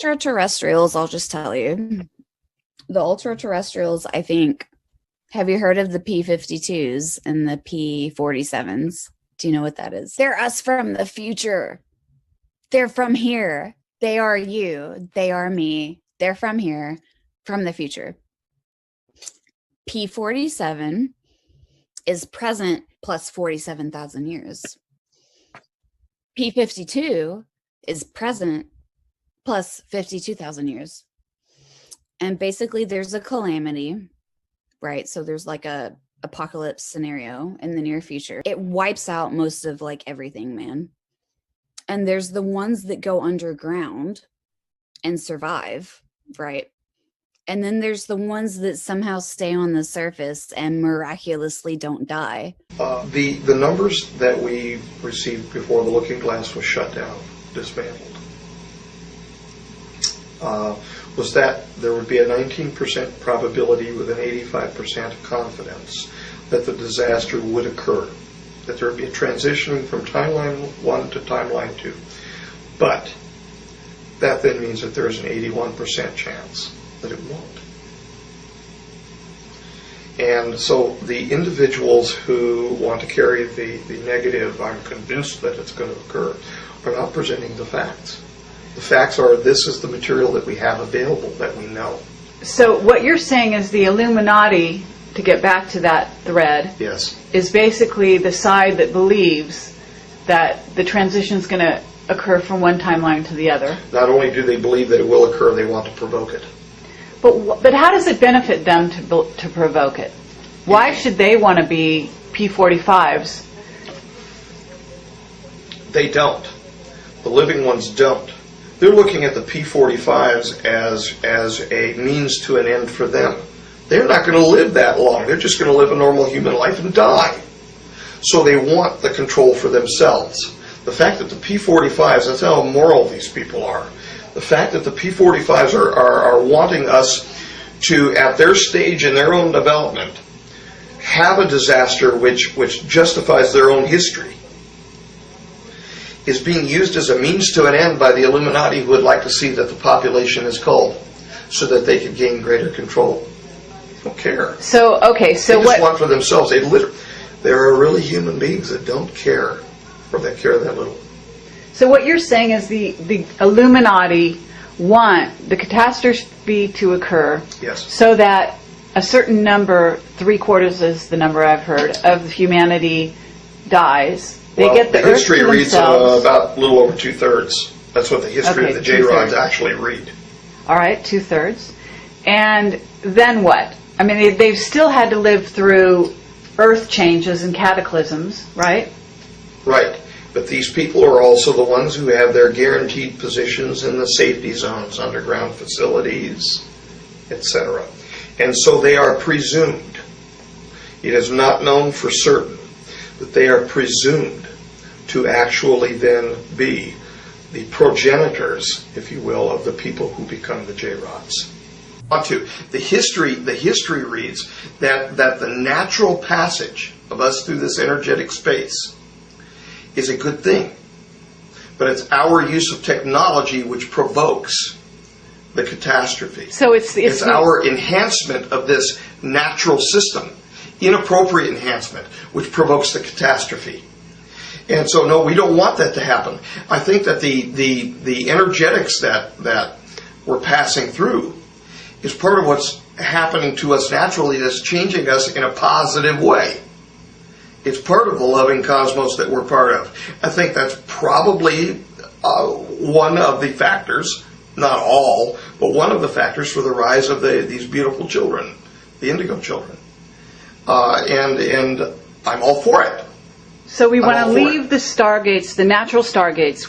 Ultra-Terrestrials, I'll just tell you. The Ultra-Terrestrials, I think, have you heard of the P-52s and the P-47s? Do you know what that is? They're us from the future. They're from here. They are you. They are me. They're from here, from the future. P-47 is present plus 47,000 years. P-52 is present plus 52,000 years. And basically there's a calamity, right? So there's like a apocalypse scenario in the near future. It wipes out most of like everything, man. And there's the ones that go underground and survive, right? And then there's the ones that somehow stay on the surface and miraculously don't die. The numbers that we received before the Looking Glass was shut down, dismantled, was that there would be a 19% probability with an 85% confidence that the disaster would occur, that there would be a transitioning from timeline 1 to timeline 2. But that then means that there is an 81% chance that it won't. And so the individuals who want to carry the negative, I'm convinced that it's going to occur, are not presenting the facts. The facts are, this is the material that we have available that we know. So what you're saying is the Illuminati, to get back to that thread, yes, is basically the side that believes that the transition is going to occur from one timeline to the other. Not only do they believe that it will occur, they want to provoke it. But how does it benefit them to provoke it? Why should they want to be P-45s? They don't. The living ones don't. They're looking at the P-45s as a means to an end for them. They're not going to live that long. They're just going to live a normal human life and die. So they want the control for themselves. The fact that the P-45s, that's how immoral these people are. The fact that the P-45s are wanting us to, at their stage in their own development, have a disaster which justifies their own history, is being used as a means to an end by the Illuminati, who would like to see that the population is culled so that they can gain greater control. They don't care. So, okay, so they just want for themselves. There are really human beings that don't care, or that care that little. So what you're saying is the Illuminati want the catastrophe to occur, yes, so that a certain number, 3/4 is the number I've heard, of humanity dies. They get the history earth to reads themselves. about a little over 2/3. That's what the history of the J-rods actually read. All right, 2/3. And then what? I mean, they've still had to live through earth changes and cataclysms, right? Right. But these people are also the ones who have their guaranteed positions in the safety zones, underground facilities, etc. And so they are presumed. It is not known for certain, but they are presumed to actually then be the progenitors, if you will, of the people who become the J-rods. The history reads that the natural passage of us through this energetic space is a good thing, but it's our use of technology which provokes the catastrophe. So it's our enhancement of this natural system, inappropriate enhancement, which provokes the catastrophe. And so, no, we don't want that to happen. I think that the energetics that we're passing through is part of what's happening to us naturally, that's changing us in a positive way. It's part of the loving cosmos that we're part of. I think that's probably one of the factors, not all, but one of the factors for the rise of these beautiful children, the indigo children. And I'm all for it. So we want to leave the stargates, the natural stargates.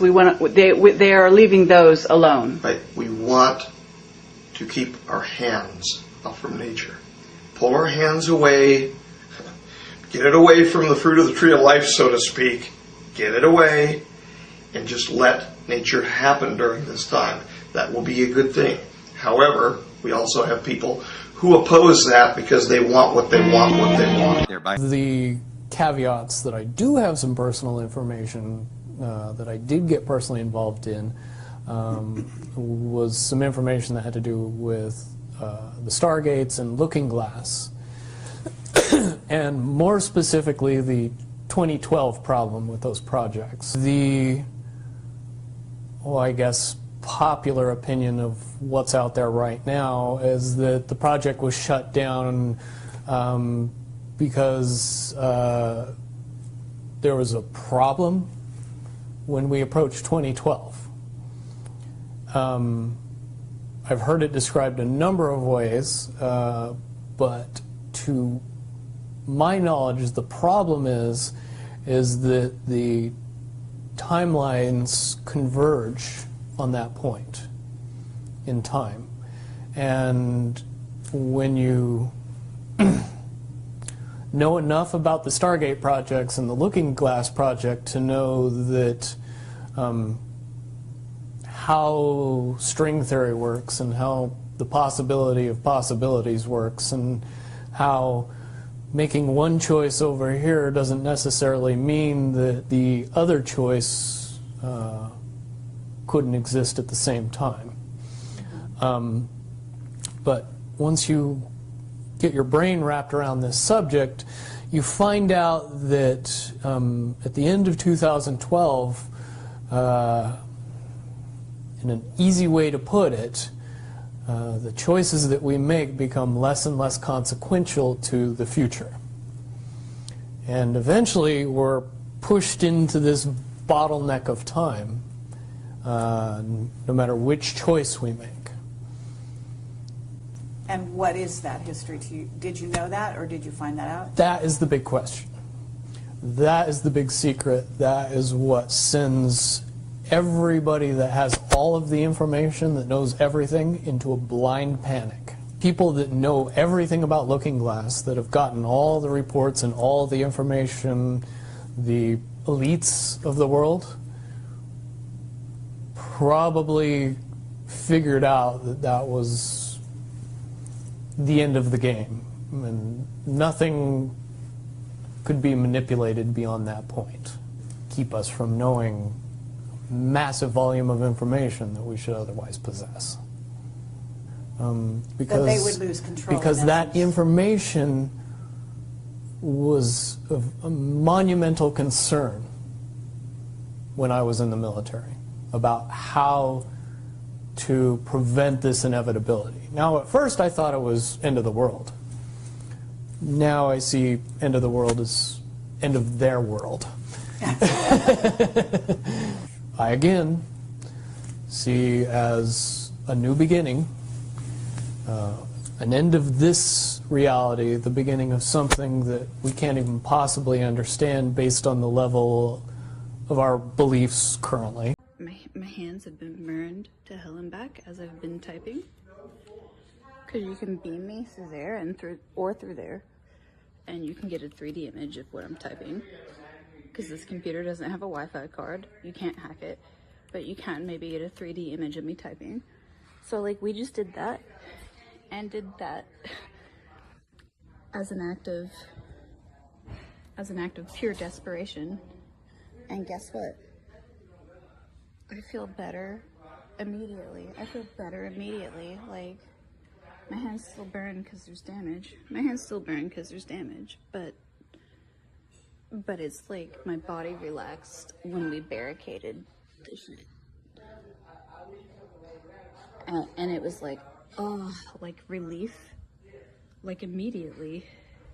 They are leaving those alone. Right. We want to keep our hands off from nature. Pull our hands away. Get it away from the fruit of the tree of life, so to speak. Get it away and just let nature happen during this time. That will be a good thing. However, we also have people who oppose that because they want what they want, The caveats that I do have some personal information that I did get personally involved in was some information that had to do with the stargates and looking glass, and more specifically the 2012 problem with those projects. The, well, I guess, popular opinion of what's out there right now is that the project was shut down because there was a problem when we approached 2012. I've heard it described a number of ways, but to my knowledge, the problem is that the timelines converge on that point in time. And when you know enough about the Stargate projects and the Looking Glass project to know that how string theory works and how the possibility of possibilities works and how making one choice over here doesn't necessarily mean that the other choice couldn't exist at the same time. But once you get your brain wrapped around this subject, you find out that at the end of 2012, in an easy way to put it, the choices that we make become less and less consequential to the future. And eventually we're pushed into this bottleneck of time, no matter which choice we make. And what is that history to you? Did you know that, or did you find that out? That is the big question. That is the big secret. That is what sends everybody that has all of the information, that knows everything, into a blind panic. People that know everything about Looking Glass, that have gotten all the reports and all the information, the elites of the world, probably figured out that that was the end of the game, and nothing could be manipulated beyond that point. Keep us from knowing massive volume of information that we should otherwise possess. That they would lose control. Because that information was of a monumental concern when I was in the military about how to prevent this inevitability. Now, at first I thought it was end of the world. Now I see end of the world as end of their world. I again see as a new beginning, an end of this reality, the beginning of something that we can't even possibly understand based on the level of our beliefs currently. My hands have been burned to hell and back as I've been typing, because you can beam me through there and through there, and you can get a 3D image of what I'm typing. Because this computer doesn't have a Wi-Fi card, you can't hack it, but you can maybe get a 3D image of me typing. So like we just did that, and did that as an act of pure desperation. And guess what? I feel better immediately. Like, my hands still burn because there's damage. But it's like my body relaxed when we barricaded the shit. And it was like, oh, like relief, like immediately.